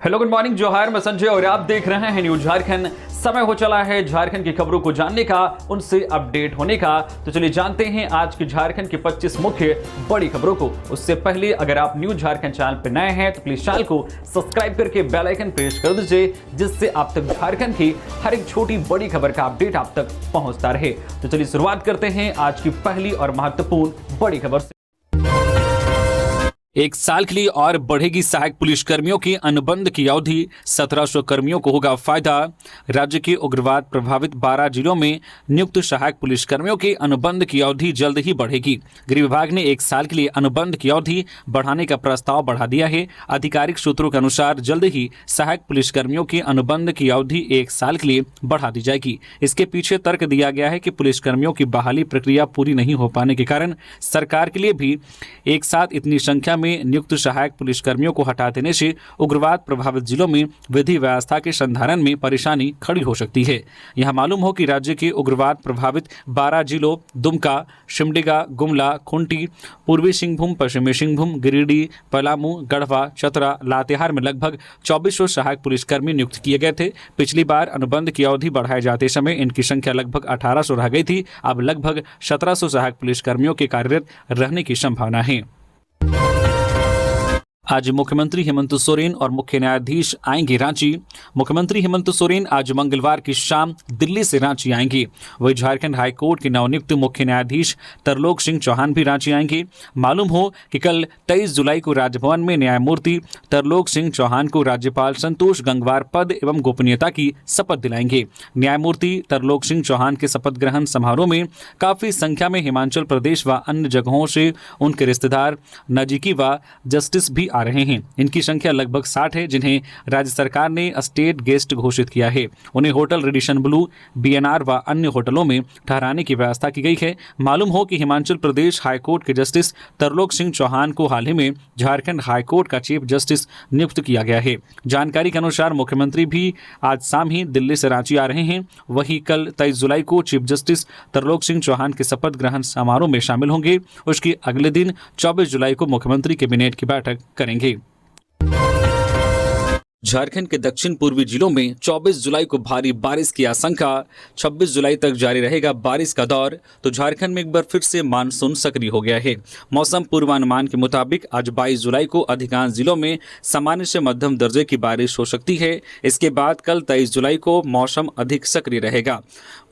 Hello, good morning, जोहार। मैं संजय और आप देख रहे हैं न्यूज झारखंड। समय हो चला है झारखंड की खबरों को जानने का, उनसे अपडेट होने का। तो चलिए जानते हैं आज की झारखंड की 25 मुख्य बड़ी खबरों को। उससे पहले अगर आप न्यूज झारखंड चैनल पर नए हैं तो प्लीज चैनल को सब्सक्राइब करके बेल आइकन प्रेस कर दीजिए, जिससे आप तक झारखंड की हर एक छोटी बड़ी खबर का अपडेट आप तक पहुंचता रहे। तो चलिए शुरुआत करते हैं आज की पहली और महत्वपूर्ण बड़ी खबर से। 1 साल के लिए और बढ़ेगी सहायक पुलिसकर्मियों की अनुबंध की अवधि। 1700 कर्मियों को होगा फायदा। राज्य के उग्रवाद प्रभावित 12 जिलों में नियुक्त सहायक पुलिसकर्मियों के अनुबंध की अवधि जल्द ही बढ़ेगी। गृह विभाग ने 1 साल के लिए अनुबंध की अवधि बढ़ाने का प्रस्ताव बढ़ा दिया है। आधिकारिक सूत्रों के अनुसार जल्द ही सहायक पुलिसकर्मियों की अनुबंध की अवधि 1 साल के लिए बढ़ा दी जाएगी। इसके पीछे तर्क दिया गया है कि पुलिसकर्मियों की बहाली प्रक्रिया पूरी नहीं हो पाने के कारण सरकार के लिए भी एक साथ इतनी संख्या में नियुक्त सहायक पुलिसकर्मियों को हटा देने से उग्रवाद प्रभावित जिलों में विधि व्यवस्था के संधारण में परेशानी खड़ी हो सकती है। यह मालूम हो कि राज्य के उग्रवाद प्रभावित 12 जिलों दुमका, सिमडेगा, गुमला, खूंटी, पूर्वी सिंहभूम, पश्चिमी सिंहभूम, गिरिडीह, पलामू, गढ़वा, चतरा, लातेहार में लगभग 2400 सहायक पुलिसकर्मी नियुक्त किए गए थे। पिछली बार अनुबंध की अवधि बढ़ाए जाते समय इनकी संख्या लगभग 1800 रह गई थी। अब लगभग 1700 सहायक पुलिसकर्मियों के कार्यरत रहने की संभावना है। आज मुख्यमंत्री हेमंत सोरेन और मुख्य न्यायाधीश आएंगे रांची। मुख्यमंत्री हेमंत सोरेन आज मंगलवार की शाम दिल्ली से रांची आएंगे। वही झारखंड हाईकोर्ट के नवनियुक्त मुख्य न्यायाधीश तरलोक सिंह चौहान भी रांची आएंगे। मालूम हो कि कल 23 जुलाई को राजभवन में न्यायमूर्ति तरलोक सिंह चौहान को राज्यपाल संतोष गंगवार पद एवं गोपनीयता की शपथ दिलाएंगे। न्यायमूर्ति तरलोक सिंह चौहान के शपथ ग्रहण समारोह में काफी संख्या में हिमाचल प्रदेश व अन्य जगहों से उनके रिश्तेदार, नजीकी व जस्टिस भी आ रहे हैं। इनकी संख्या लगभग 60 है, जिन्हें राज्य सरकार ने स्टेट गेस्ट घोषित किया है। उन्हें होटल रेडिशन ब्लू, बीएनआर व अन्य होटलों में ठहराने की व्यवस्था की गई है। मालूम हो कि हिमाचल प्रदेश हाईकोर्ट के जस्टिस तरलोक सिंह चौहान को हाल ही में झारखंड हाईकोर्ट का चीफ जस्टिस नियुक्त किया गया है। जानकारी के अनुसार मुख्यमंत्री भी आज शाम ही दिल्ली से रांची आ रहे हैं। वहीं कल 23 जुलाई को चीफ जस्टिस तरलोक सिंह चौहान के शपथ ग्रहण समारोह में शामिल होंगे। उसके अगले दिन 24 जुलाई को मुख्यमंत्री कैबिनेट की बैठक करेंगे। झारखंड के दक्षिण पूर्वी जिलों में 24 जुलाई को भारी बारिश की आशंका। 26 जुलाई तक जारी रहेगा बारिश का दौर। तो झारखंड में एक बार फिर से मानसून सक्रिय हो गया है। मौसम पूर्वानुमान के मुताबिक आज 22 जुलाई को अधिकांश जिलों में सामान्य से मध्यम दर्जे की बारिश हो सकती है। इसके बाद कल 23 जुलाई को मौसम अधिक सक्रिय रहेगा।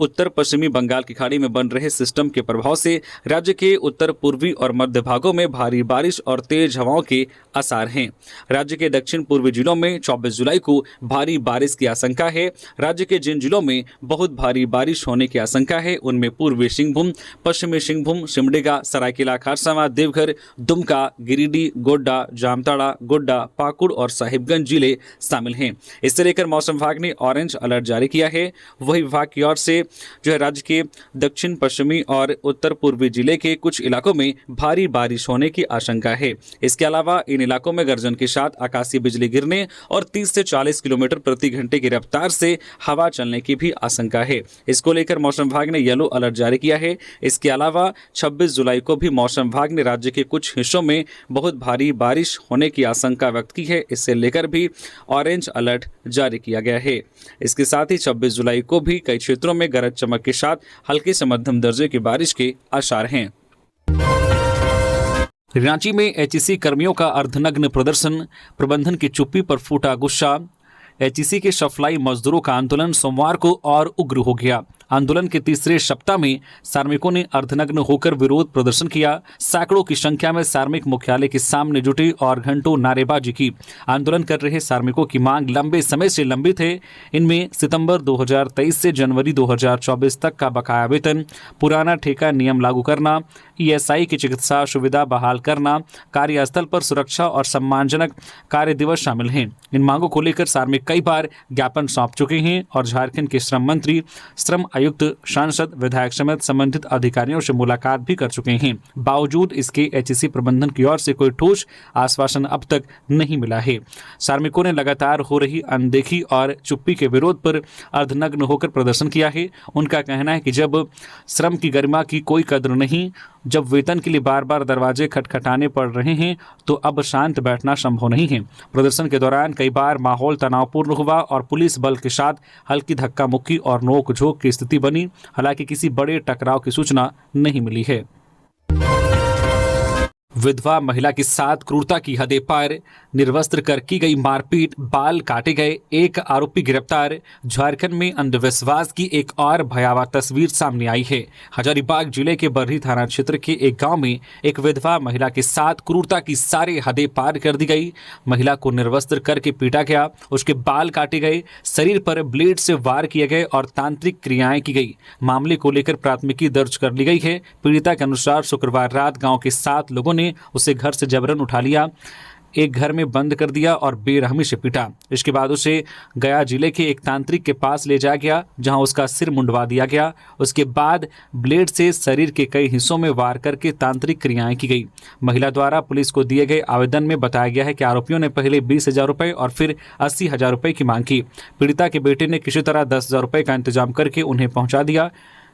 उत्तर पश्चिमी बंगाल की खाड़ी में बन रहे सिस्टम के प्रभाव से राज्य के उत्तर पूर्वी और मध्य भागों में भारी बारिश और तेज हवाओं के आसार हैं। राज्य के दक्षिण पूर्वी जिलों में 24 जुलाई को भारी बारिश की आशंका है। राज्य के जिन जिलों में बहुत भारी बारिश होने की आशंका है उनमें पूर्वी सिंहभूम, पश्चिमी सिंहभूम, सिमडेगा, सरायकेला खरसावां, देवघर, दुमका, गिरिडीह, गोड्डा, जामताड़ा, गोड्डा, पाकुड़ और साहिबगंज जिले शामिल हैं। इससे लेकर मौसम विभाग ने ऑरेंज अलर्ट जारी किया है। वही विभाग की ओर से जो है राज्य के दक्षिण पश्चिमी और उत्तर पूर्वी जिले के कुछ इलाकों में भारी बारिश होने की आशंका है। इसके अलावा इन इलाकों में गर्जन के साथ आकाशीय बिजली गिरने और 30 से 40 किलोमीटर प्रति घंटे की रफ्तार से हवा चलने की भी आशंका है। इसको लेकर मौसम विभाग ने येलो अलर्ट जारी किया है। इसके अलावा 26 जुलाई को भी मौसम विभाग ने राज्य के कुछ हिस्सों में बहुत भारी बारिश होने की आशंका व्यक्त की है। इससे लेकर भी ऑरेंज अलर्ट जारी किया गया है। इसके साथ ही 26 जुलाई को भी कई क्षेत्रों में गरज चमक के साथ हल्के से मध्यम दर्जे की बारिश के आसार हैं। रांची में एचईसी कर्मियों का अर्धनग्न प्रदर्शन, प्रबंधन की चुप्पी पर फूटा गुस्सा। एचईसी के सफाई मजदूरों का आंदोलन सोमवार को और उग्र हो गया। आंदोलन के तीसरे सप्ताह में कार्मिकों ने अर्धनग्न होकर विरोध प्रदर्शन किया। सैकड़ों की संख्या में कार्मिक मुख्यालय के सामने जुटे और घंटों नारेबाजी की। आंदोलन कर रहे कार्मिकों की मांग लंबे समय से लंबित है। इनमें सितंबर 2023 से जनवरी 2024 तक का बकाया वेतन, पुराना ठेका नियम लागू करना, ईएसआई की चिकित्सा सुविधा बहाल करना, कार्यस्थल पर सुरक्षा और सम्मानजनक कार्य दिवस शामिल हैं। इन मांगों को लेकर कार्मिक कई बार ज्ञापन सौंप चुके हैं और झारखंड के श्रम मंत्री, श्रम आयुक्त, सांसद, विधायक समेत संबंधित अधिकारियों से मुलाकात भी कर चुके हैं। बावजूद इसके एचईसी प्रबंधन की ओर से कोई ठोस आश्वासन अब तक नहीं मिला है। कार्मिकों ने लगातार हो रही अनदेखी और चुप्पी के विरोध पर अर्धनग्न होकर प्रदर्शन किया है। उनका कहना है कि जब श्रम की गरिमा की कोई कद्र नहीं जब वेतन के लिए बार बार दरवाजे खटखटाने पड़ रहे हैं तो अब शांत बैठना संभव नहीं है। प्रदर्शन के दौरान कई बार माहौल तनावपूर्ण हुआ और पुलिस बल के साथ हल्की धक्का मुक्की और नोक-झोंक की स्थिति बनी। हालांकि किसी बड़े टकराव की सूचना नहीं मिली है। विधवा महिला के साथ क्रूरता की हदें पार, निर्वस्त्र कर की गई मारपीट, बाल काटे गए, एक आरोपी गिरफ्तार। झारखंड में अंधविश्वास की एक और भयावह तस्वीर सामने आई है। हजारीबाग जिले के बरही थाना क्षेत्र के एक गांव में एक विधवा महिला के साथ क्रूरता की सारी हदें पार कर दी गई। महिला को निर्वस्त्र करके पीटा गया, उसके बाल काटे गए, शरीर पर ब्लेड से वार किए गए और तांत्रिक क्रियाएं की गई। मामले को लेकर प्राथमिकी दर्ज कर ली गई है। पीड़िता के अनुसार शुक्रवार रात गांव के 7 लोगों ने उसे घर से जबरन उठा लिया, एक घर में बंद कर दिया और बेरहमी से पीटा। इसके बाद उसे गया जिले के एक तांत्रिक के पास ले जाया गया, जहां उसका सिर मुंडवा दिया गया। उसके बाद ब्लेड से शरीर के कई हिस्सों में वार करके तांत्रिक क्रियाएं की गई। महिला द्वारा पुलिस को दिए गए आवेदन में बताया गया है कि आरोपियों ने पहले 20,000 रुपये और फिर 80,000 रुपये की मांग की। पीड़िता के बेटे ने किसी तरह 10,000 रुपये का इंतजाम करके उन्हें पहुंचा दिया,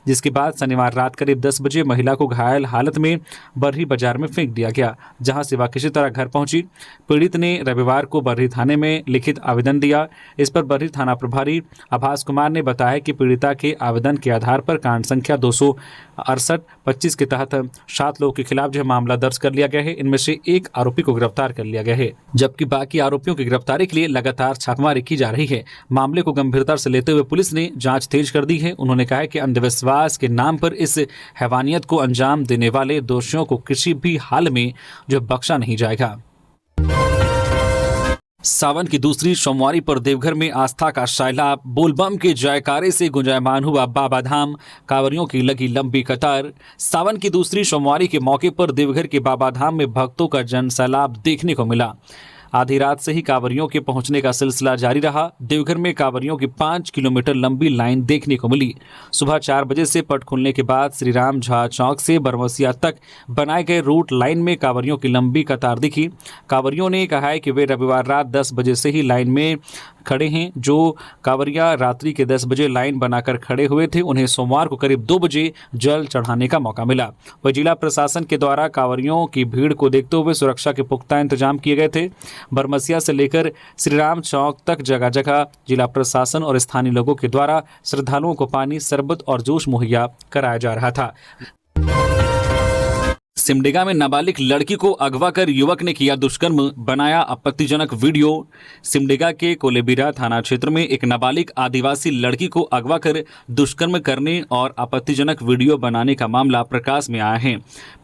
जिसके बाद शनिवार रात करीब 10 बजे महिला को घायल हालत में बरही बाजार में फेंक दिया गया, जहां से वह किसी तरह घर पहुंची। पीड़ित ने रविवार को बरही थाने में लिखित आवेदन दिया। इस पर बरही थाना प्रभारी आभास कुमार ने बताया कि पीड़िता के आवेदन के आधार पर कांड संख्या 268-25 के तहत 7 लोगों के खिलाफ जो मामला दर्ज कर लिया गया है। इनमें से एक आरोपी को गिरफ्तार कर लिया गया है, जबकि बाकी आरोपियों की गिरफ्तारी के लिए लगातार छापेमारी की जा रही है। मामले को गंभीरता से लेते हुए पुलिस ने जांच तेज कर दी है। उन्होंने कहा है कि अंधविश्वास के नाम पर इस हैवानियत को अंजाम देने वाले दोषियों को किसी भी हाल में जो बख्शा नहीं जाएगा। सावन की दूसरी सोमवारी पर देवघर में आस्था का सैलाब, बोलबम के जयकारे से गुंजायमान हुआ बाबा धाम, कांवरियों की लगी लंबी कतार। सावन की दूसरी सोमवारी के मौके पर देवघर के बाबा धाम में भक्तों का जन सैलाब देखने को मिला। आधी रात से ही कांवरियों के पहुंचने का सिलसिला जारी रहा। देवघर में कांवरियों की 5 किलोमीटर लंबी लाइन देखने को मिली। सुबह 4 बजे से पट खुलने के बाद श्री राम झा चौक से बरमसिया तक बनाए गए रूट लाइन में कांवरियों की लंबी कतार दिखी। कांवरियों ने कहा है कि वे रविवार रात 10 बजे से ही लाइन में खड़े हैं। जो कांवरिया रात्रि के 10 बजे लाइन बनाकर खड़े हुए थे, उन्हें सोमवार को करीब 2 बजे जल चढ़ाने का मौका मिला। वह जिला प्रशासन के द्वारा कांवरियों की भीड़ को देखते हुए सुरक्षा के पुख्ता इंतजाम किए गए थे। बरमसिया से लेकर श्री राम चौक तक जगह जगह जिला प्रशासन और स्थानीय लोगों के द्वारा श्रद्धालुओं को पानी, शरबत और जूस मुहैया कराया जा रहा था। सिमडेगा में नाबालिग लड़की को अगवा कर युवक ने किया दुष्कर्म, बनाया आपत्तिजनक वीडियो। सिमडेगा के कोलेबिरा थाना क्षेत्र में एक नाबालिग आदिवासी लड़की को अगवा कर दुष्कर्म करने और आपत्तिजनक वीडियो बनाने का मामला प्रकाश में आया है।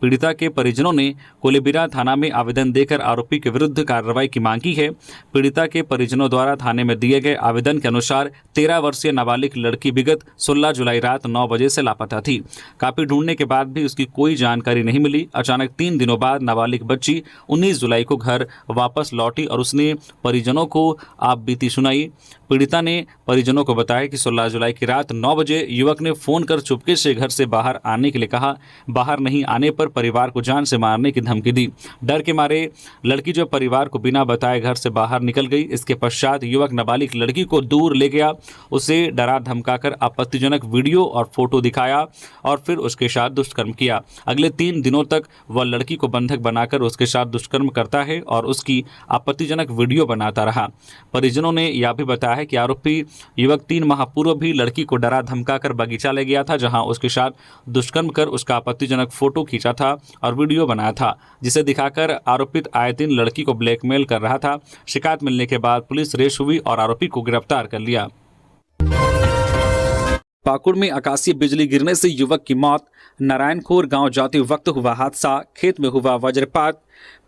पीड़िता के परिजनों ने कोलेबिरा थाना में आवेदन देकर आरोपी के विरुद्ध कार्रवाई की मांग की है। पीड़िता के परिजनों द्वारा थाने में दिए गए आवेदन के अनुसार 13 वर्षीय नाबालिग लड़की विगत 16 जुलाई रात 9 बजे से लापता थी। काफी ढूंढने के बाद भी उसकी कोई जानकारी नहीं मिली। अचानक 3 दिनों बाद नाबालिग बच्ची 19 जुलाई को घर वापस लौटी और उसने परिजनों को आप बीती सुनाई। पीड़िता ने परिजनों को बताया कि 16 जुलाई की रात 9 बजे युवक ने फोन कर चुपके से घर से बाहर आने के लिए कहा। बाहर नहीं आने पर परिवार को जान से मारने की धमकी दी। डर के मारे लड़की जो परिवार को बिना बताए घर से बाहर निकल गई। इसके पश्चात युवक नाबालिग लड़की को दूर ले गया, उसे डरा धमकाकर आपत्तिजनक वीडियो और फोटो दिखाया और फिर उसके साथ दुष्कर्म किया। अगले 3 दिनों तक वह लड़की को बंधक बनाकर उसके साथ दुष्कर्म करता है और उसकी आपत्तिजनक वीडियो बनाता रहा। परिजनों ने यह भी बताया है कि आरोपी युवक 3 माह पूर्व भी लड़की को डरा धमकाकर बगीचा ले गया था, जहां उसके साथ दुष्कर्म कर उसका आपत्तिजनक फोटो खींचा था और वीडियो बनाया था, जिसे दिखाकर आरोपित आए दिन लड़की को ब्लैकमेल कर रहा था। शिकायत मिलने के बाद पुलिस रेस हुई और आरोपी को गिरफ्तार कर लिया। पाकुड़ में आकाशीय बिजली गिरने से युवक की मौत। नारायणखोर गांव जाते वक्त हुआ हादसा, खेत में हुआ वज्रपात।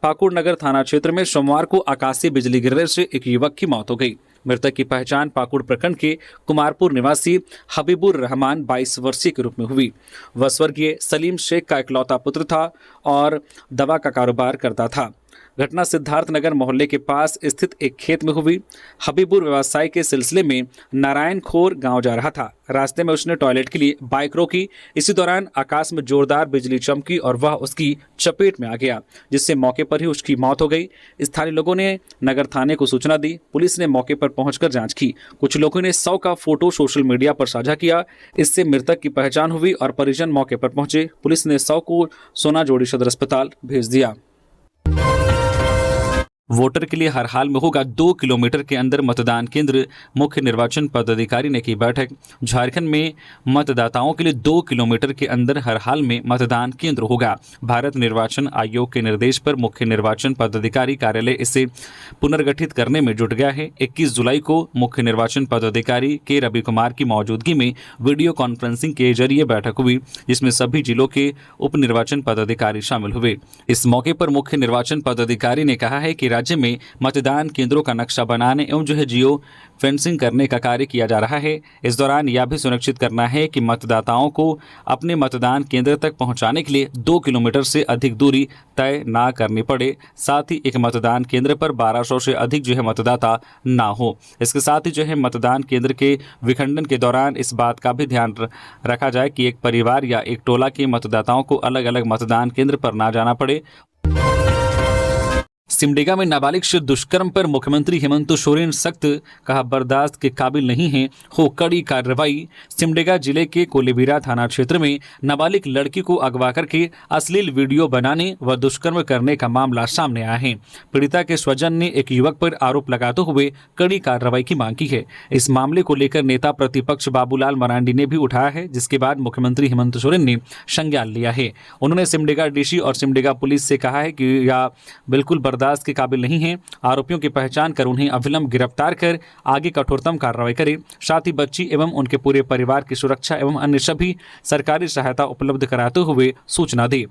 पाकुड़ नगर थाना क्षेत्र में सोमवार को आकाशीय बिजली गिरने से एक युवक की मौत हो गई। मृतक की पहचान पाकुड़ प्रखंड के कुमारपुर निवासी हबीबुर रहमान 22 वर्षीय के रूप में हुई। वह स्वर्गीय सलीम शेख का इकलौता पुत्र था और दवा का कारोबार करता था। घटना सिद्धार्थनगर मोहल्ले के पास स्थित एक खेत में हुई। हबीबुर व्यवसाय के सिलसिले में नारायण खोर गांव जा रहा था। रास्ते में उसने टॉयलेट के लिए बाइक रोकी। इसी दौरान आकाश में जोरदार बिजली चमकी और वह उसकी चपेट में आ गया, जिससे मौके पर ही उसकी मौत हो गई। स्थानीय लोगों ने नगर थाने को सूचना दी। पुलिस ने मौके पर पहुंचकर जांच की। कुछ लोगों ने शव का फोटो सोशल मीडिया पर साझा किया। इससे मृतक की पहचान हुई और परिजन मौके पर पहुंचे। पुलिस ने शव को सोनाजोड़ी सदर अस्पताल भेज दिया। वोटर के लिए हर हाल में होगा 2 किलोमीटर के अंदर मतदान केंद्र। मुख्य निर्वाचन पदाधिकारी ने की बैठक। झारखंड में मतदाताओं के लिए 2 किलोमीटर के अंदर हर हाल में मतदान केंद्र होगा। भारत निर्वाचन आयोग के निर्देश पर मुख्य निर्वाचन पदाधिकारी कार्यालय इसे पुनर्गठित करने में जुट गया है। 21 जुलाई को मुख्य निर्वाचन पदाधिकारी के रवि कुमार की मौजूदगी में वीडियो कॉन्फ्रेंसिंग के जरिए बैठक हुई, जिसमें सभी जिलों के उप निर्वाचन पदाधिकारी शामिल हुए। इस मौके पर मुख्य निर्वाचन पदाधिकारी ने कहा है कि राज्य में मतदान केंद्रों का नक्शा बनाने एवं जियो फेंसिंग करने का कार्य किया जा रहा है। इस दौरान यह भी सुनिश्चित करना है कि मतदाताओं को अपने मतदान केंद्र तक पहुंचाने के लिए 2 किलोमीटर से अधिक दूरी तय ना करनी पड़े। साथ ही एक मतदान केंद्र पर 1200 से अधिक मतदाता ना हो। इसके साथ ही मतदान केंद्र के विखंडन के दौरान इस बात का भी ध्यान रखा जाए कि एक परिवार या एक टोला के मतदाताओं को अलग अलग मतदान केंद्र पर ना जाना पड़े। सिमडेगा में नाबालिग से दुष्कर्म पर मुख्यमंत्री हेमंत सोरेन सख्त, कहा बर्दाश्त के काबिल नहीं है, हो कड़ी कार्रवाई। सिमडेगा जिले के कोलेबिरा थाना क्षेत्र में नाबालिग लड़की को अगवा करके अश्लील वीडियो बनाने व दुष्कर्म करने का मामला सामने आया है। पीड़िता के स्वजन ने एक युवक पर आरोप लगाते हुए कड़ी कार्रवाई की मांग की है। इस मामले को लेकर नेता प्रतिपक्ष बाबूलाल मरांडी ने भी उठाया है, जिसके बाद मुख्यमंत्री हेमंत सोरेन ने संज्ञान लिया है। उन्होंने सिमडेगा डीसी और सिमडेगा पुलिस से कहा है कि यह बिल्कुल बर्दाश्त के काबिल नहीं है। आरोपियों की पहचान कर उन्हें अविलंब गिरफ्तार कर आगे कठोरतम कार्रवाई करें। साथ ही बच्ची एवं उनके पूरे परिवार की सुरक्षा एवं अन्य सभी सरकारी सहायता उपलब्ध कराते हुए सूचना दी।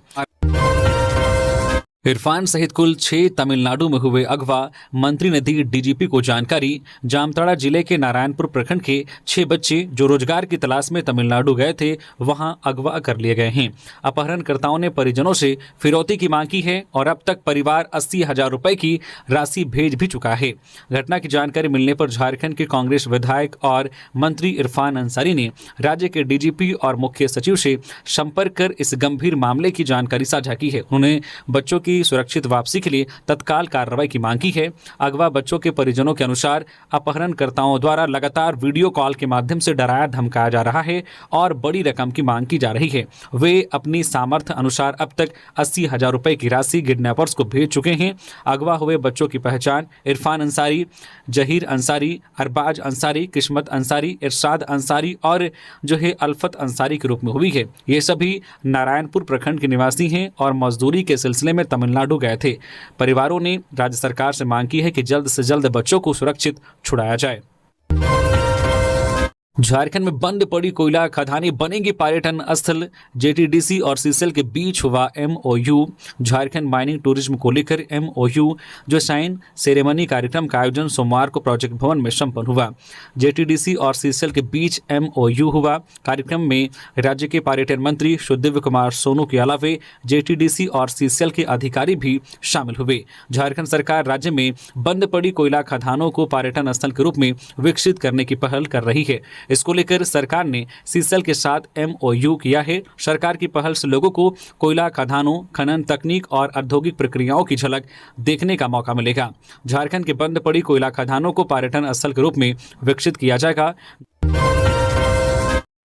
इरफान सहित कुल 6 तमिलनाडु में हुए अगवा, मंत्री ने दी डीजीपी को जानकारी। जामताड़ा जिले के नारायणपुर प्रखंड के 6 बच्चे जो रोजगार की तलाश में तमिलनाडु गए थे, वहां अगवा कर लिए गए हैं। अपहरणकर्ताओं ने परिजनों से फिरौती की मांग की है और अब तक परिवार 80,000 रुपए की राशि भेज भी चुका है। घटना की जानकारी मिलने पर झारखंड के कांग्रेस विधायक और मंत्री इरफान अंसारी ने राज्य के डीजीपी और मुख्य सचिव से संपर्क कर इस गंभीर मामले की जानकारी साझा की है। उन्होंने बच्चों की सुरक्षित वापसी के लिए तत्काल कार्रवाई की मांग की है। अगवा बच्चों के परिजनों के अनुसार अपहरणकर्ताओं द्वारा लगातार वीडियो कॉल के माध्यम से डराया धमकाया जा रहा है और बड़ी रकम की मांग की जा रही है। वे अपनी सामर्थ्य अनुसार अब तक 80,000 रुपए की राशि किडनैपर्स को भेज चुके हैं। अगवा हुए बच्चों की पहचान इरफान अंसारी, जहीर अंसारी, अरबाज अंसारी, किस्मत अंसारी, इरशाद अंसारी और अल्फत अंसारी के रूप में हुई है। ये सभी नारायणपुर प्रखंड के निवासी हैं और मजदूरी के सिलसिले में तमिलनाडु गए थे। परिवारों ने राज्य सरकार से मांग की है कि जल्द से जल्द बच्चों को सुरक्षित छुड़ाया जाए। झारखंड में बंद पड़ी कोयला खदानें बनेंगी पर्यटन स्थल। जेटीडीसी और सीसेल के बीच हुआ एमओयू। झारखंड माइनिंग टूरिज्म को लेकर एमओयू साइन सेरेमनी कार्यक्रम का आयोजन सोमवार को प्रोजेक्ट भवन में संपन्न हुआ। जेटीडीसी और सीसेल के बीच एमओयू हुआ। कार्यक्रम में राज्य के पर्यटन मंत्री सुदिव्य कुमार सोनू के अलावे जेटीडीसी और सीसेल के अधिकारी भी शामिल हुए। झारखंड सरकार राज्य में बंद पड़ी कोयला खदानों को पर्यटन स्थल के रूप में विकसित करने की पहल कर रही है। इसको लेकर सरकार ने सीसेल के साथ एमओयू किया है। सरकार की पहल से लोगों को कोयला खदानों, खनन तकनीक और औद्योगिक प्रक्रियाओं की झलक देखने का मौका मिलेगा। झारखंड के बंद पड़ी कोयला खदानों को पर्यटन स्थल के रूप में विकसित किया जाएगा।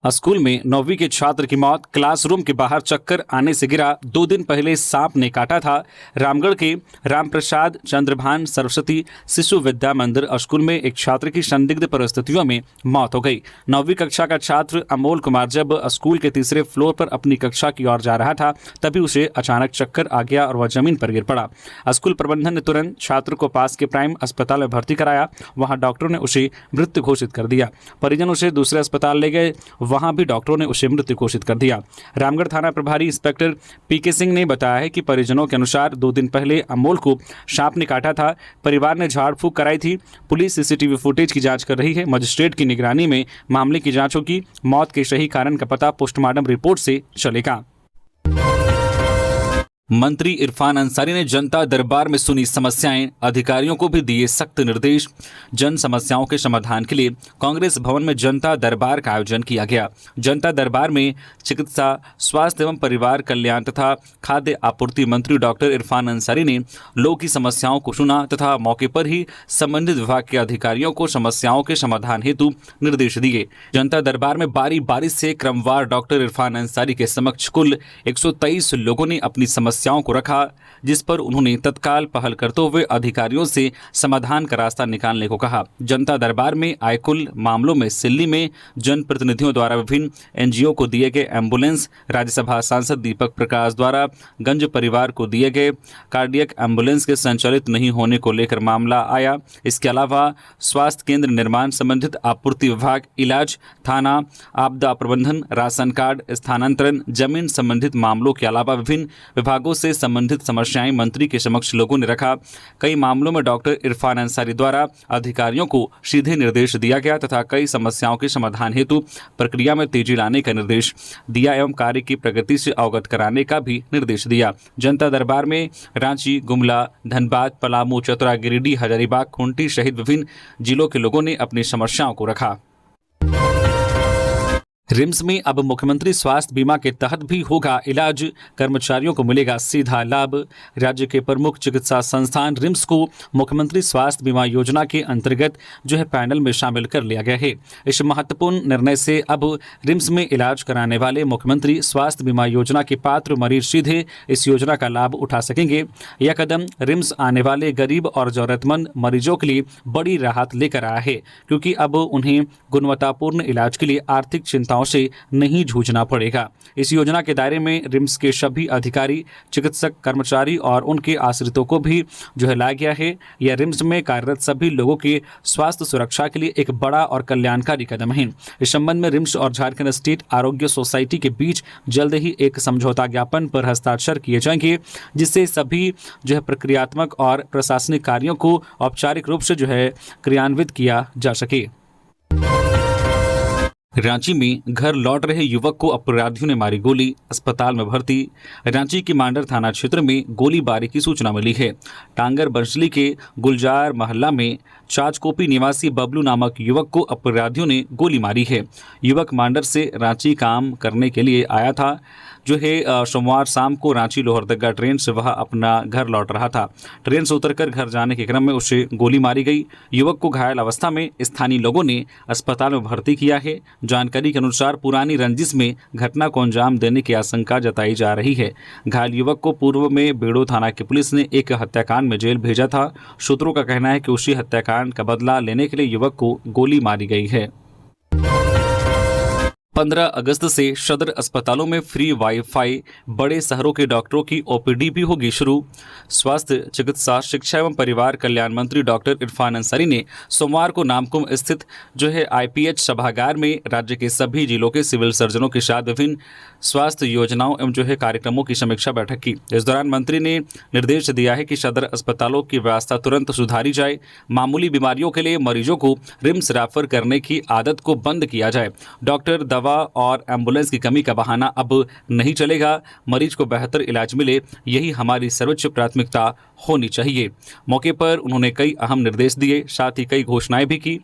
स्कूल में 9वीं के छात्र की मौत, क्लासरूम के बाहर चक्कर आने से गिरा। 2 दिन पहले सांप ने काटा था। रामगढ़ के रामप्रसाद चंद्रभान सरस्वती शिशु विद्या मंदिर स्कूल में एक छात्र की संदिग्ध परिस्थितियों में मौत हो गई। 9वीं कक्षा का छात्र अमोल कुमार जब स्कूल के तीसरे फ्लोर पर अपनी कक्षा की ओर जा रहा था, तभी उसे अचानक चक्कर आ गया और वह जमीन पर गिर पड़ा। स्कूल प्रबंधन ने तुरंत छात्र को पास के प्राइम अस्पताल में भर्ती कराया। वहां डॉक्टरों ने उसे मृत घोषित कर दिया। परिजन उसे दूसरे अस्पताल ले गए, वहां भी डॉक्टरों ने उसे मृत घोषित कर दिया। रामगढ़ थाना प्रभारी इंस्पेक्टर पीके सिंह ने बताया है कि परिजनों के अनुसार 2 दिन पहले अमोल को सांप ने काटा था। परिवार ने झाड़ फूंक कराई थी। पुलिस सीसीटीवी फुटेज की जांच कर रही है। मजिस्ट्रेट की निगरानी में मामले की जांच होगी। मौत के सही कारण का पता पोस्टमार्टम रिपोर्ट से चलेगा। मंत्री इरफान अंसारी ने जनता दरबार में सुनी समस्याएं, अधिकारियों को भी दिए सख्त निर्देश। जन समस्याओं के समाधान के लिए कांग्रेस भवन में जनता दरबार का आयोजन किया गया। जनता दरबार में चिकित्सा, स्वास्थ्य एवं परिवार कल्याण तथा खाद्य आपूर्ति मंत्री डॉक्टर इरफान अंसारी ने लोगों की समस्याओं को सुना तथा मौके पर ही संबंधित विभाग के अधिकारियों को समस्याओं के समाधान हेतु निर्देश दिए। जनता दरबार में बारी बारी से क्रमवार डॉक्टर इरफान अंसारी के समक्ष कुल 123 लोगों ने अपनी समस्याओं को रखा, जिस पर उन्होंने तत्काल पहल करते हुए अधिकारियों से समाधान का रास्ता निकालने को कहा। जनता दरबार में आए कुल मामलों में सिल्ली में जनप्रतिनिधियों द्वारा विभिन्न एनजीओ को दिए गए एम्बुलेंस, राज्यसभा सांसद दीपक प्रकाश द्वारा गंज परिवार को दिए गए कार्डियक एम्बुलेंस के संचालित नहीं होने को लेकर मामला आया। इसके अलावा स्वास्थ्य केंद्र निर्माण संबंधित आपूर्ति विभाग, इलाज, थाना, आपदा प्रबंधन, राशन कार्ड, स्थानांतरण, जमीन संबंधित मामलों के अलावा विभिन्न विभागों से संबंधित समस्याएं मंत्री के समक्ष लोगों ने रखा। कई मामलों में डॉक्टर इरफान अंसारी द्वारा अधिकारियों को सीधे निर्देश दिया गया तथा कई समस्याओं के समाधान हेतु प्रक्रिया में तेजी लाने का निर्देश दिया एवं कार्य की प्रगति से अवगत कराने का भी निर्देश दिया। जनता दरबार में रांची, गुमला, धनबाद, पलामू, चतरा, गिरिडीह, हजारीबाग, खूंटी सहित विभिन्न जिलों के लोगों ने अपनी समस्याओं को रखा। रिम्स में अब मुख्यमंत्री स्वास्थ्य बीमा के तहत भी होगा इलाज, कर्मचारियों को मिलेगा सीधा लाभ। राज्य के प्रमुख चिकित्सा संस्थान रिम्स को मुख्यमंत्री स्वास्थ्य बीमा योजना के अंतर्गत पैनल में शामिल कर लिया गया है। इस महत्वपूर्ण निर्णय से अब रिम्स में इलाज कराने वाले मुख्यमंत्री स्वास्थ्य बीमा योजना के पात्र मरीज सीधे इस योजना का लाभ उठा सकेंगे। यह कदम रिम्स आने वाले गरीब और जरूरतमंद मरीजों के लिए बड़ी राहत लेकर आया है, क्योंकि अब उन्हें गुणवत्तापूर्ण इलाज के लिए आर्थिक चिंताओं से नहीं जूझना पड़ेगा। इस योजना के दायरे में रिम्स के सभी अधिकारी, चिकित्सक, कर्मचारी और उनके आश्रितों को भी लाया गया है। यह रिम्स में कार्यरत सभी लोगों के स्वास्थ्य सुरक्षा के लिए एक बड़ा और कल्याणकारी कदम है। इस संबंध में रिम्स और झारखंड स्टेट आरोग्य सोसाइटी के बीच जल्द ही एक समझौता ज्ञापन पर हस्ताक्षर किए जाएंगे, जिससे सभी प्रक्रियात्मक और प्रशासनिक कार्यों को औपचारिक रूप से क्रियान्वित किया जा सके। रांची में घर लौट रहे युवक को अपराधियों ने मारी गोली, अस्पताल में भर्ती। रांची के मांडर थाना क्षेत्र में गोलीबारी की सूचना मिली है। टांगर बंसली के गुलजार मोहल्ला में चाचकोपी निवासी बबलू नामक युवक को अपराधियों ने गोली मारी है। युवक मांडर से रांची काम करने के लिए आया था। सोमवार शाम को रांची लोहरदगा ट्रेन से वह अपना घर लौट रहा था। ट्रेन से उतरकर घर जाने के क्रम में उसे गोली मारी गई। युवक को घायल अवस्था में स्थानीय लोगों ने अस्पताल में भर्ती किया है। जानकारी के अनुसार पुरानी रंजिश में घटना को अंजाम देने की आशंका जताई जा रही है। घायल युवक को पूर्व में बेड़ो थाना की पुलिस ने एक हत्याकांड में जेल भेजा था। सूत्रों का कहना है कि उसी हत्याकांड का बदला लेने के लिए युवक को गोली मारी गई है। 15 अगस्त से सदर अस्पतालों में फ्री वाईफाई, बड़े शहरों के डॉक्टरों की ओपीडी भी होगी शुरू। स्वास्थ्य, चिकित्सा, शिक्षा एवं परिवार कल्याण मंत्री डॉक्टर इरफान अंसारी ने सोमवार को नामकुम स्थित आईपीएच सभागार में राज्य के सभी जिलों के सिविल सर्जनों के साथ विभिन्न स्वास्थ्य योजनाओं एवं कार्यक्रमों की समीक्षा बैठक की। इस दौरान मंत्री ने निर्देश दिया है कि सदर अस्पतालों की व्यवस्था तुरंत सुधारी जाए। मामूली बीमारियों के लिए मरीजों को रिम्स रेफर करने की आदत को बंद किया जाए। डॉक्टर, दवा और एम्बुलेंस की कमी का बहाना अब नहीं चलेगा। मरीज को बेहतर इलाज मिले, यही हमारी सर्वोच्च प्राथमिकता होनी चाहिए। मौके पर उन्होंने कई अहम निर्देश दिए, साथ ही कई घोषणाएं भी की।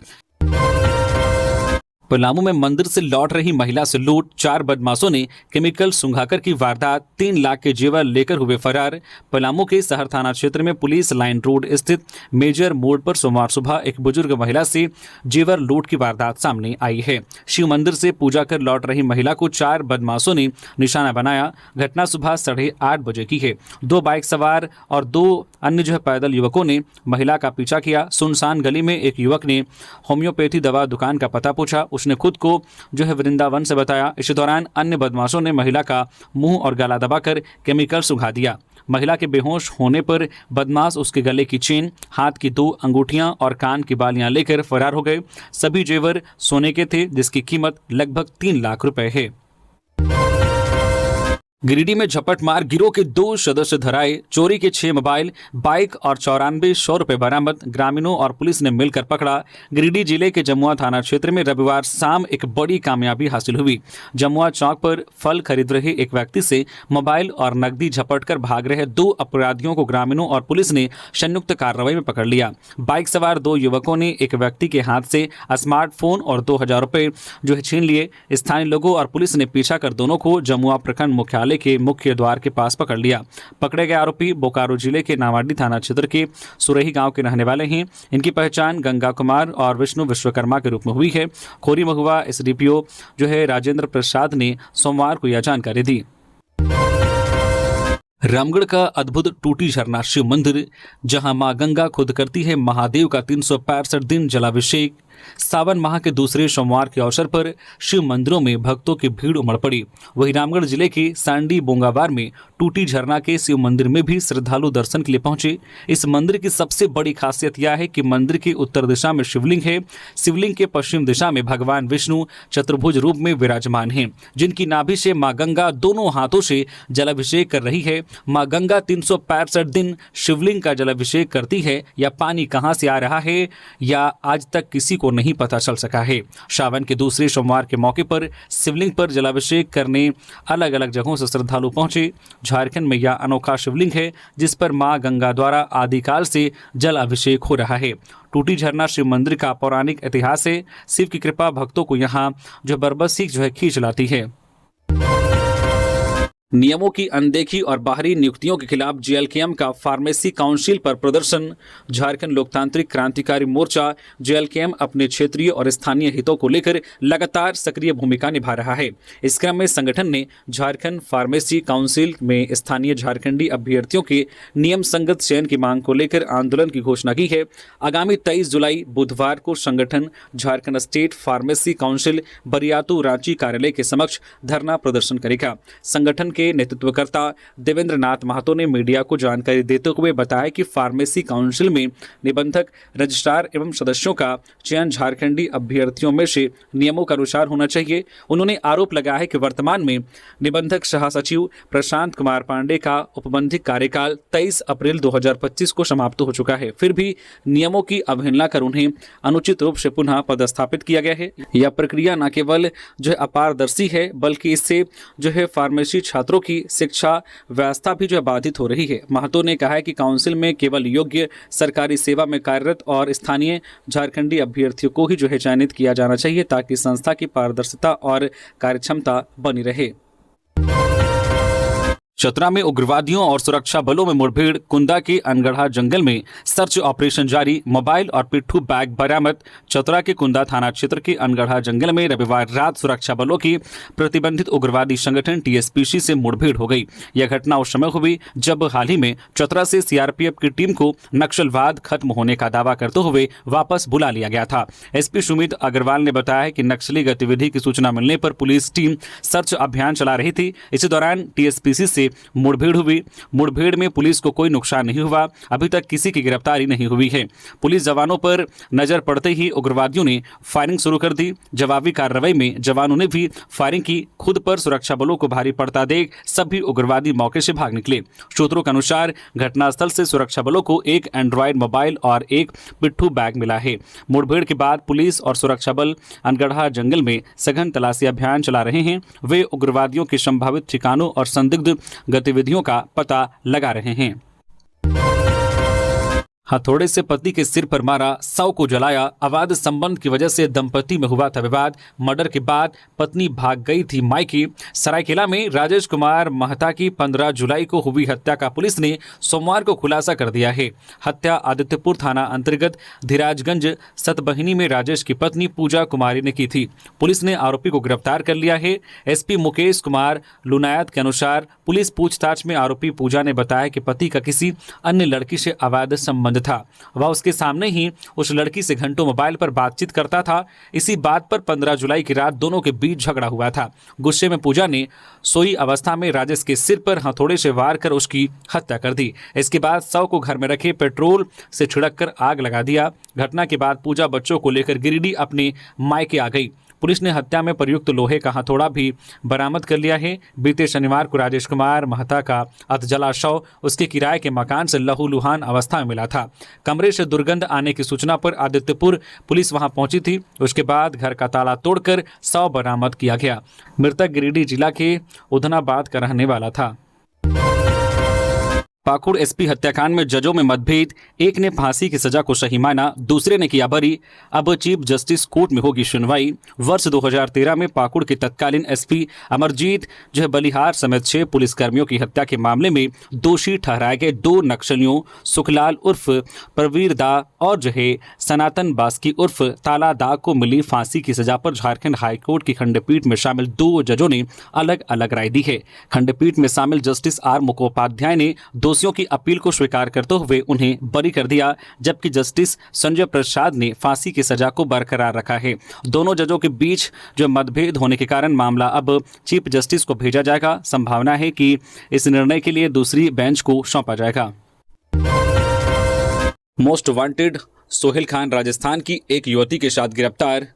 पलामू में मंदिर से लौट रही महिला से लूट, 4 बदमाशों ने केमिकल सुंघाकर की वारदात, 3 लाख के जेवर लेकर हुए फरार। पलामू के शहर थाना क्षेत्र में पुलिस लाइन रोड स्थित मेजर मोड़ पर सोमवार सुबह एक बुजुर्ग महिला से जेवर लूट की वारदात सामने आई है। शिव मंदिर से पूजा कर लौट रही महिला को 4 बदमाशों ने निशाना बनाया। घटना सुबह 8:30 बजे की है। 2 बाइक सवार और 2 अन्य पैदल युवकों ने महिला का पीछा किया। सुनसान गली में एक युवक ने होम्योपैथी दवा दुकान का पता पूछा। उसने खुद को वृंदावन से बताया। इस दौरान अन्य बदमाशों ने महिला का मुंह और गला दबाकर केमिकल सुंघा दिया। महिला के बेहोश होने पर बदमाश उसके गले की चेन, हाथ की 2 अंगूठियां और कान की बालियां लेकर फरार हो गए। सभी जेवर सोने के थे, जिसकी कीमत लगभग 3 लाख रुपए है। गिरिडीह में झपटमार गिरोह के 2 सदस्य धराए, चोरी के 6 मोबाइल, बाइक और 9400 रुपए बरामद। ग्रामीणों और पुलिस ने मिलकर पकड़ा। गिरिडीह जिले के जमुआ थाना क्षेत्र में रविवार शाम एक बड़ी कामयाबी हासिल हुई। जमुआ चौक पर फल खरीद रहे एक व्यक्ति से मोबाइल और नकदी झपटकर भाग रहे 2 अपराधियों को ग्रामीणों और पुलिस ने संयुक्त कार्रवाई में पकड़ लिया। बाइक सवार 2 युवकों ने एक व्यक्ति के हाथ से स्मार्टफोन और 2000 रुपए छीन लिए। स्थानीय लोगों और पुलिस ने पीछा कर दोनों को जमुआ प्रखंड मुख्यालय के मुख्य द्वार के पास पकड़ लिया। पकड़े गए आरोपी बोकारो जिले के नावाडी थाना क्षेत्र के सुरही गांव के रहने वाले हैं। इनकी पहचान गंगा कुमार और विष्णु विश्वकर्मा के रूप में हुई है। खोरी महुआ एसडीपीओ राजेंद्र प्रसाद ने सोमवार को यह जानकारी दी। रामगढ़ का अद्भुत टूटी झरना शिव मंदिर, जहां मां गंगा खुद करती है महादेव का 365 दिन जलाभिषेक। सावन माह के दूसरे सोमवार के अवसर पर शिव मंदिरों में भक्तों की भीड़ उमड़ पड़ी। वहीं रामगढ़ जिले के सांडी बोंगावार में टूटी झरना के शिव मंदिर में भी श्रद्धालु दर्शन के लिए पहुंचे। इस मंदिर की सबसे बड़ी खासियत यह है कि मंदिर की उत्तर दिशा में शिवलिंग है। शिवलिंग के पश्चिम दिशा में भगवान विष्णु चतुर्भुज रूप में विराजमान हैं, जिनकी नाभि से मां गंगा दोनों हाथों से जलाभिषेक कर रही है। मां गंगा 365 दिन शिवलिंग का जलाभिषेक करती है। या पानी कहां से आ रहा है या आज तक किसी को नहीं पता चल सका है। सावन के दूसरे सोमवार के मौके पर शिवलिंग पर जलाभिषेक करने अलग अलग जगहों से श्रद्धालु पहुंचे। झारखंड में यह अनोखा शिवलिंग है जिस पर मां गंगा द्वारा आदिकाल से जल अभिषेक हो रहा है। टूटी झरना शिव मंदिर का पौराणिक इतिहास है। शिव की कृपा भक्तों को यहाँ बरबस खींच लाती है। नियमों की अनदेखी और बाहरी नियुक्तियों के खिलाफ जेएलकेएम का फार्मेसी काउंसिल पर प्रदर्शन। झारखंड लोकतांत्रिक क्रांतिकारी मोर्चा जेएलकेएम अपने क्षेत्रीय और स्थानीय हितों को लेकर लगातार सक्रिय भूमिका निभा रहा है। इस क्रम में संगठन ने झारखंड फार्मेसी काउंसिल में स्थानीय झारखंडी अभ्यर्थियों के नियम संगत चयन की मांग को लेकर आंदोलन की घोषणा की है। आगामी 23 जुलाई बुधवार को संगठन Jharkhand state pharmacy council Bariatu Ranchi कार्यालय के समक्ष धरना प्रदर्शन करेगा। संगठन के नेतृत्वकर्ता देवेंद्र नाथ महतो ने मीडिया को जानकारी देते हुए बताया कि फार्मेसी काउंसिल में निबंधक, रजिस्ट्रार एवं सदस्यों का चयन झारखंडी अभ्यर्थियों में से नियमों के अनुसार होना चाहिए। उन्होंने आरोप लगाया है कि वर्तमान में निबंधक सह सचिव प्रशांत कुमार पांडे का औपबंधिक कार्यकाल 23 अप्रैल 2025 को समाप्त हो चुका है, फिर भी नियमों की अवहेलना कर उन्हें अनुचित रूप से पुनः पदस्थापित किया गया है। यह प्रक्रिया न केवल अपारदर्शी है बल्कि इससे फार्मेसी छात्रों की शिक्षा व्यवस्था भी बाधित हो रही है। महतो ने कहा है कि काउंसिल में केवल योग्य सरकारी सेवा में कार्यरत और स्थानीय झारखंडी अभ्यर्थियों को ही चयनित किया जाना चाहिए ताकि संस्था की पारदर्शिता और कार्यक्षमता बनी रहे। चतरा में उग्रवादियों और सुरक्षा बलों में मुठभेड़। कुंदा के अनगढ़ा जंगल में सर्च ऑपरेशन जारी। मोबाइल और पिट्ठू बैग बरामद। चतरा के कुंदा थाना क्षेत्र के अनगढ़ा जंगल में रविवार रात सुरक्षा बलों की प्रतिबंधित उग्रवादी संगठन टीएसपीसी से मुठभेड़ हो गई। यह घटना उस समय हुई जब हाल ही में चतरा से सीआरपीएफ की टीम को नक्सलवाद खत्म होने का दावा करते हुए वापस बुला लिया गया था। एसपी सुमित अग्रवाल ने बताया कि नक्सली गतिविधि की सूचना मिलने पर पुलिस टीम सर्च अभियान चला रही थी। इसी दौरान टीएसपीसी से मुठभेड़ हुई। मुठभेड़ में पुलिस को कोई नुकसान नहीं हुआ। अभी तक किसी की गिरफ्तारी नहीं हुई है। पुलिस जवानों पर नजर पड़ते ही उग्रवादियों ने फायरिंग शुरू कर दी। जवाबी कार्रवाई में जवानों ने भी फायरिंग की। खुद पर सुरक्षा बलों को भारी पड़ता देख सभी उग्रवादी मौके से भाग निकले। सूत्रों के अनुसार घटनास्थल से सुरक्षा बलों को एक एंड्रॉयड मोबाइल और एक पिट्ठू बैग मिला है। मुठभेड़ के बाद पुलिस और सुरक्षा बल अनगढ़ा जंगल में सघन तलाशी अभियान चला रहे हैं। वे उग्रवादियों के संभावित ठिकानों और संदिग्ध गतिविधियों का पता लगा रहे हैं। हथौड़े से पति के सिर पर मारा, 100 को जलाया। अवैध संबंध की वजह से दंपति में हुआ था विवाद। मर्डर के बाद पत्नी भाग गई थी मायके। सरायकेला में राजेश कुमार महता की 15 जुलाई को हुई हत्या का पुलिस ने सोमवार को खुलासा कर दिया है। हत्या आदित्यपुर थाना अंतर्गत धीराजगंज सतबहिनी में राजेश की पत्नी पूजा कुमारी ने की थी। पुलिस ने आरोपी को गिरफ्तार कर लिया है। एसपी मुकेश कुमार लुनायत के अनुसार पुलिस पूछताछ में आरोपी पूजा ने बताया कि पति का किसी अन्य लड़की से अवैध संबंध था। वह उसके सामने ही उस लड़की से घंटों मोबाइल पर बातचीत करता था। इसी बात पर 15 जुलाई की रात दोनों के बीच झगड़ा हुआ था। गुस्से में पूजा ने सोई अवस्था में राजेश के सिर पर हथौड़े से वार कर उसकी हत्या कर दी। इसके बाद 100 को घर में रखे पेट्रोल से छिड़क कर आग लगा दिया। घटना के बाद पूजा बच्चों को लेकर गिरिडीह अपने मायके आ गई। पुलिस ने हत्या में प्रयुक्त लोहे का हथौड़ा भी बरामद कर लिया है। बीते शनिवार को राजेश कुमार महता का अधजला शव उसके किराए के मकान से लहूलुहान अवस्था में मिला था। कमरे से दुर्गंध आने की सूचना पर आदित्यपुर पुलिस वहां पहुंची थी। उसके बाद घर का ताला तोड़कर शव बरामद किया गया। मृतक गिरिडीह जिला के उधनाबाद का रहने वाला था। पाकुड़ एसपी हत्याकांड में जजों में मतभेद, एक ने फांसी की सजा को सही माना, दूसरे ने किया बरी। अब चीफ जस्टिस कोर्ट में होगी सुनवाई। वर्ष 2013 में पाकुड़ के तत्कालीन एसपी अमरजीत जो है बलिहार समेत 6 पुलिसकर्मियों की हत्या के मामले में दोषी ठहराए गए 2 नक्सलियों सुखलाल उर्फ प्रवीर दा और जो है सनातन बास्की उर्फ ताला दा को मिली फांसी की सजा पर झारखंड हाईकोर्ट की खंडपीठ में शामिल 2 जजों ने अलग अलग राय दी है। खंडपीठ में शामिल जस्टिस आर मुखोपाध्याय ने दोषियों की अपील को स्वीकार करते हुए उन्हें बरी कर दिया, जबकि जस्टिस संजय प्रसाद ने फांसी की सजा को बरकरार रखा है। दोनों जजों के बीच जो मतभेद होने के कारण मामला अब चीफ जस्टिस को भेजा जाएगा। संभावना है कि इस निर्णय के लिए दूसरी बेंच को सौंपा जाएगा। मोस्ट वांटेड सोहेल खान राजस्थान की एक युवती के साथ गिरफ्तार,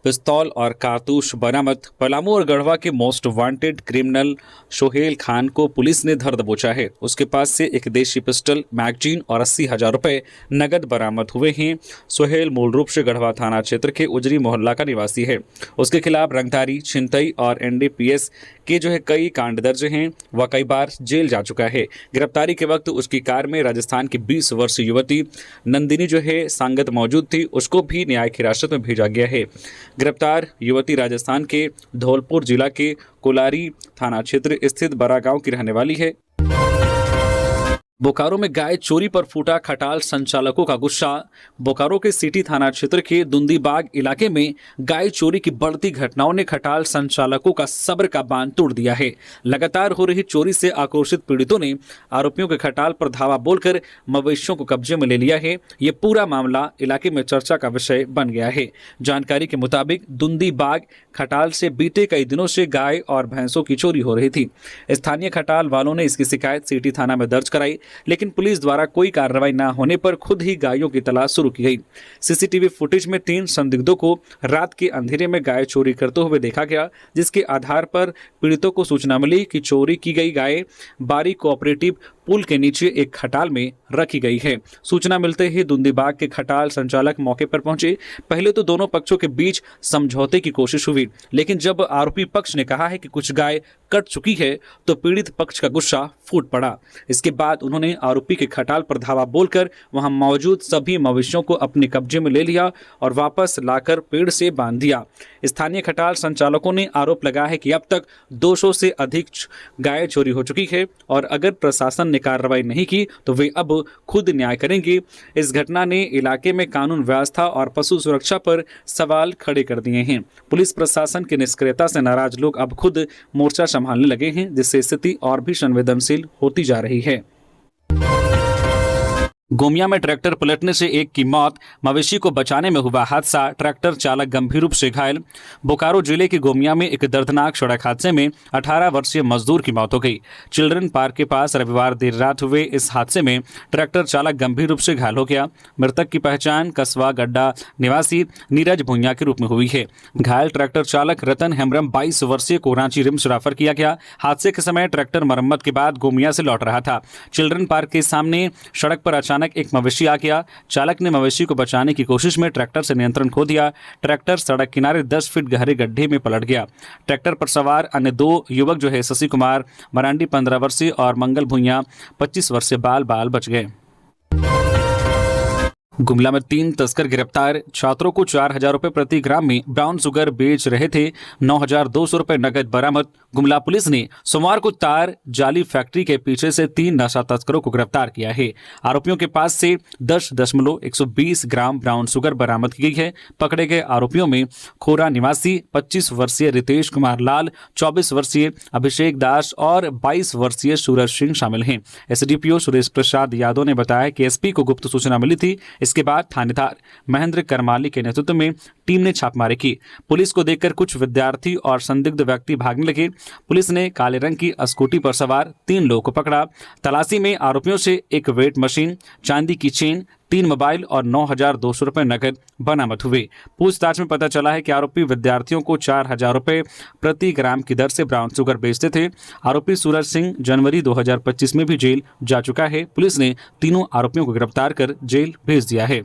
पिस्तौल और कारतूस बरामद। पलामू और गढ़वा के most wanted criminal Sohail Khan को पुलिस ने धर दबोचा है। उसके पास से एक देशी पिस्टल, मैगजीन और 80,000 रुपए नगद बरामद हुए हैं। सोहेल मूल रूप से गढ़वा थाना क्षेत्र के उजरी मोहल्ला का निवासी है। उसके खिलाफ रंगधारी, छिनतई और NDPS के जो है कई कांड दर्ज हैं। वह कई बार जेल जा चुका है। गिरफ्तारी के वक्त उसकी कार में राजस्थान की 20 वर्षीय युवती नंदिनी जो है सांगत मौजूद थी। उसको भी न्यायिक हिरासत में भेजा गया है। गिरफ्तार युवती राजस्थान के धौलपुर जिला के कोलारी थाना क्षेत्र स्थित बड़ा गांव की रहने वाली है। बोकारो में गाय चोरी पर फूटा खटाल संचालकों का गुस्सा। बोकारो के सिटी थाना क्षेत्र के दुंदीबाग इलाके में गाय चोरी की बढ़ती घटनाओं ने खटाल संचालकों का सब्र का बांध तोड़ दिया है। लगातार हो रही चोरी से आक्रोशित पीड़ितों ने आरोपियों के खटाल पर धावा बोलकर मवेशियों को कब्जे में ले लिया है। ये पूरा मामला इलाके में चर्चा का विषय बन गया है। जानकारी के मुताबिक दुंदीबाग खटाल से बीते कई दिनों से गाय और भैंसों की चोरी हो रही थी। स्थानीय खटाल वालों ने इसकी शिकायत सिटी थाना में दर्ज कराई, लेकिन पुलिस द्वारा कोई कार्रवाई न होने पर खुद ही गायों की तलाश शुरू की गई। सीसीटीवी फुटेज में 3 संदिग्धों को रात के अंधेरे में गाय चोरी करते हुए देखा गया, जिसके आधार पर पीड़ितों को सूचना मिली कि चोरी की गई गाय बारी कोऑपरेटिव पुल के नीचे एक खटाल में रखी गई है। सूचना मिलते ही दुंदीबाग के खटाल संचालक मौके पर पहुंचे। पहले तो दोनों पक्षों के बीच समझौते की कोशिश हुई, लेकिन जब आरोपी पक्ष ने कहा है कि कुछ गाय कट चुकी है तो पीड़ित पक्ष का गुस्सा फूट पड़ा। इसके बाद उन्होंने आरोपी के खटाल पर धावा बोलकर वहां मौजूद सभी मवेशियों को अपने कब्जे में ले लिया और वापस लाकर पेड़ से बांध दिया। स्थानीय खटाल संचालकों ने आरोप लगाया है कि अब तक 200 से अधिक गाय चोरी हो चुकी है और अगर प्रशासन ने कार्रवाई नहीं की तो वे अब खुद न्याय करेंगे। इस घटना ने इलाके में कानून व्यवस्था और पशु सुरक्षा पर सवाल खड़े कर दिए हैं। पुलिस प्रशासन की निष्क्रियता से नाराज लोग अब खुद मोर्चा संभालने लगे हैं, जिससे स्थिति और भी संवेदनशील होती जा रही है। गोमिया में ट्रैक्टर पलटने से एक की मौत, मवेशी को बचाने में हुआ हादसा, ट्रैक्टर चालक गंभीर रूप से घायल। बोकारो जिले के गोमिया में एक दर्दनाक सड़क हादसे में 18 वर्षीय मजदूर की मौत हो गई। चिल्ड्रन पार्क के पास रविवार देर रात हुए इस हादसे में ट्रैक्टर चालक गंभीर रूप से घायल हो गया। मृतक की पहचान कस्बा गड्ढा निवासी नीरज भुइया के रूप में हुई है। घायल ट्रैक्टर चालक रतन हेम्ब्रम 22 वर्षीय को रांची रिम्स रेफर किया गया। हादसे के समय ट्रैक्टर मरम्मत के बाद गोमिया से लौट रहा था। चिल्ड्रन पार्क के सामने सड़क पर अचानक एक मवेशी आ गया। चालक ने मवेशी को बचाने की कोशिश में ट्रैक्टर से नियंत्रण खो दिया। ट्रैक्टर सड़क किनारे 10 फीट गहरे गड्ढे में पलट गया। ट्रैक्टर पर सवार अन्य 2 युवक जो है शशि कुमार मरांडी 15 वर्षीय और मंगल भुइया 25 वर्षीय बाल बच गए। गुमला में 3 तस्कर गिरफ्तार, छात्रों को 4,000 रुपए प्रति ग्राम में ब्राउन शुगर बेच रहे थे, 9,200 रुपए नगद बरामद। गुमला पुलिस ने सोमवार को तार जाली फैक्ट्री के पीछे से 3 नशा तस्करों को गिरफ्तार किया है। आरोपियों के पास से 10.120 ग्राम ब्राउन शुगर बरामद की गई है। पकड़े गए आरोपियों में खोरा निवासी 25 वर्षीय रितेश कुमार लाल, 24 वर्षीय अभिषेक दास और 22 वर्षीय सूरज सिंह शामिल हैं। एसडीपीओ सुरेश प्रसाद यादव ने बताया कि एसपी को गुप्त सूचना मिली थी। इसके बाद थानेदार महेंद्र करमाली के नेतृत्व में टीम ने छापेमारी की। पुलिस को देखकर कुछ विद्यार्थी और संदिग्ध व्यक्ति भागने लगे। पुलिस ने काले रंग की स्कूटी पर सवार 3 लोगों को पकड़ा। तलाशी में आरोपियों से एक वेट मशीन, चांदी की चेन, 3 मोबाइल और 9,200 रुपए नकद बरामद हुए। पूछताछ में पता चला है कि आरोपी विद्यार्थियों को 4,000 रुपए प्रति ग्राम की दर से ब्राउन शुगर बेचते थे। आरोपी सूरज सिंह जनवरी 2025 में भी जेल जा चुका है। पुलिस ने तीनों आरोपियों को गिरफ्तार कर जेल भेज दिया है।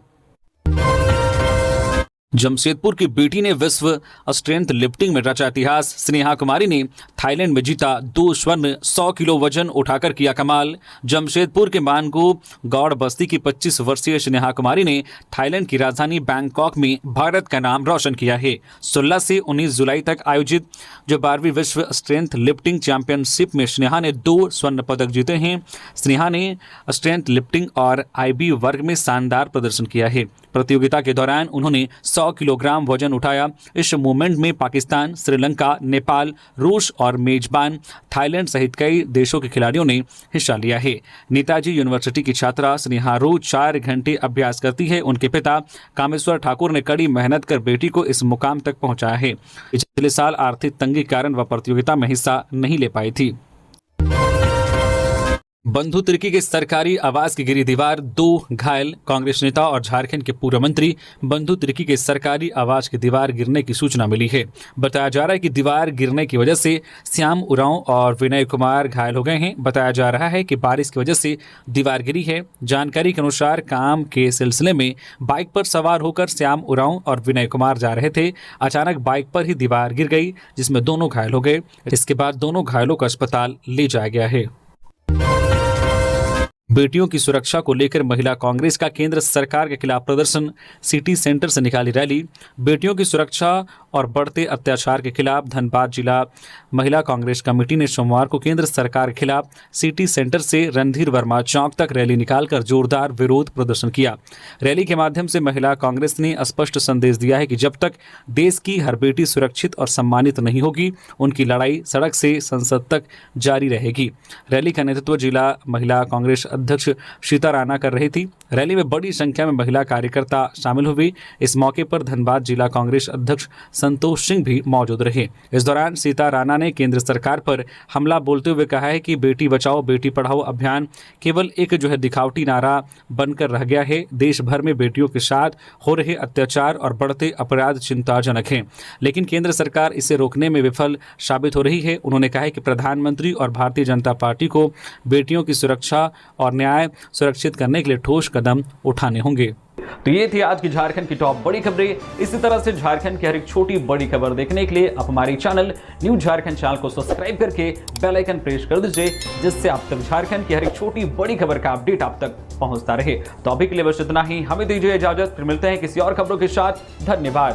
जमशेदपुर की बेटी ने विश्व स्ट्रेंथ लिफ्टिंग में रचा इतिहास। स्नेहा कुमारी ने थाईलैंड में जीता 2 स्वर्ण, 100 किलो वजन उठाकर किया कमाल। जमशेदपुर के मानगो गौड़ बस्ती की 25 वर्षीय स्नेहा कुमारी ने थाईलैंड की राजधानी बैंकॉक में भारत का नाम रोशन किया है। 16 से 19 जुलाई तक आयोजित जो 12वीं विश्व स्ट्रेंथ लिफ्टिंग चैंपियनशिप में स्नेहा ने 2 स्वर्ण पदक जीते हैं। स्नेहा ने स्ट्रेंथ लिफ्टिंग और IB वर्ग में शानदार प्रदर्शन किया है। प्रतियोगिता के दौरान उन्होंने 100 किलोग्राम वजन उठाया। इस मूवमेंट में पाकिस्तान, श्रीलंका, नेपाल, रूस और मेजबान थाईलैंड सहित कई देशों के खिलाड़ियों ने हिस्सा लिया है। नेताजी यूनिवर्सिटी की छात्रा स्नेहा रोज 4 घंटे अभ्यास करती है। उनके पिता कामेश्वर ठाकुर ने कड़ी मेहनत कर बेटी को इस मुकाम तक पहुंचाया है। पिछले साल आर्थिक तंगी के कारण वह प्रतियोगिता में हिस्सा नहीं ले पाई थी। बंधु तिर्की के सरकारी आवास की गिरी दीवार, 2 घायल। कांग्रेस नेता और झारखंड के पूर्व मंत्री बंधु तिर्की के सरकारी आवास की दीवार गिरने की सूचना मिली है। बताया जा रहा है कि दीवार गिरने की वजह से श्याम उरांव और विनय कुमार घायल हो गए हैं। बताया जा रहा है कि बारिश की वजह से दीवार गिरी है। जानकारी के अनुसार काम के सिलसिले में बाइक पर सवार होकर श्याम उरांव और विनय कुमार जा रहे थे। अचानक बाइक पर ही दीवार गिर गई, जिसमें दोनों घायल हो गए। इसके बाद दोनों घायलों को अस्पताल ले जाया गया है। बेटियों की सुरक्षा को लेकर महिला कांग्रेस का केंद्र सरकार के खिलाफ प्रदर्शन। सिटी सेंटर से निकाली रैली। बेटियों की सुरक्षा और बढ़ते अत्याचार के खिलाफ धनबाद जिला महिला कांग्रेस कमेटी ने सोमवार को केंद्र सरकार के खिलाफ सिटी सेंटर से रणधीर वर्मा चौक तक रैली निकालकर जोरदार विरोध प्रदर्शन किया। रैली के माध्यम से महिला कांग्रेस ने स्पष्ट संदेश दिया है कि जब तक देश की हर बेटी सुरक्षित और सम्मानित नहीं होगी, उनकी लड़ाई सड़क से संसद तक जारी रहेगी। रैली का नेतृत्व जिला महिला कांग्रेस अध्यक्ष सीता राणा कर रही थी। रैली में बड़ी संख्या में महिला कार्यकर्ता शामिल हुई। इस मौके पर धनबाद जिला कांग्रेस अध्यक्ष संतोष सिंह भी मौजूद रहे। इस दौरान सीता राणा ने केंद्र सरकार पर हमला बोलते हुए कहा है कि बेटी बचाओ बेटी पढ़ाओ अभियान केवल एक दिखावटी नारा बनकर रह गया है। देश भर में बेटियों के साथ हो रहे अत्याचार और बढ़ते अपराध चिंताजनक हैं, लेकिन केंद्र सरकार इसे रोकने में विफल साबित हो रही है। उन्होंने कहा है कि प्रधानमंत्री और भारतीय जनता पार्टी को बेटियों की सुरक्षा और न्याय सुरक्षित करने के लिए ठोस कदम उठाने होंगे। तो ये थी आज की झारखंड की टॉप बड़ी खबरें। इसी तरह से झारखंड की हर एक छोटी बड़ी खबर देखने के लिए आप हमारी चैनल न्यूज झारखंड चैनल को सब्सक्राइब करके बेल आइकन प्रेस कर दीजिए, जिससे आप तक झारखंड की हर एक छोटी बड़ी खबर का अपडेट आप तक पहुंचता रहे। तो अभी के लिए बस इतना ही। हमें दीजिए इजाजत, फिर मिलते हैं किसी और खबरों के साथ। धन्यवाद।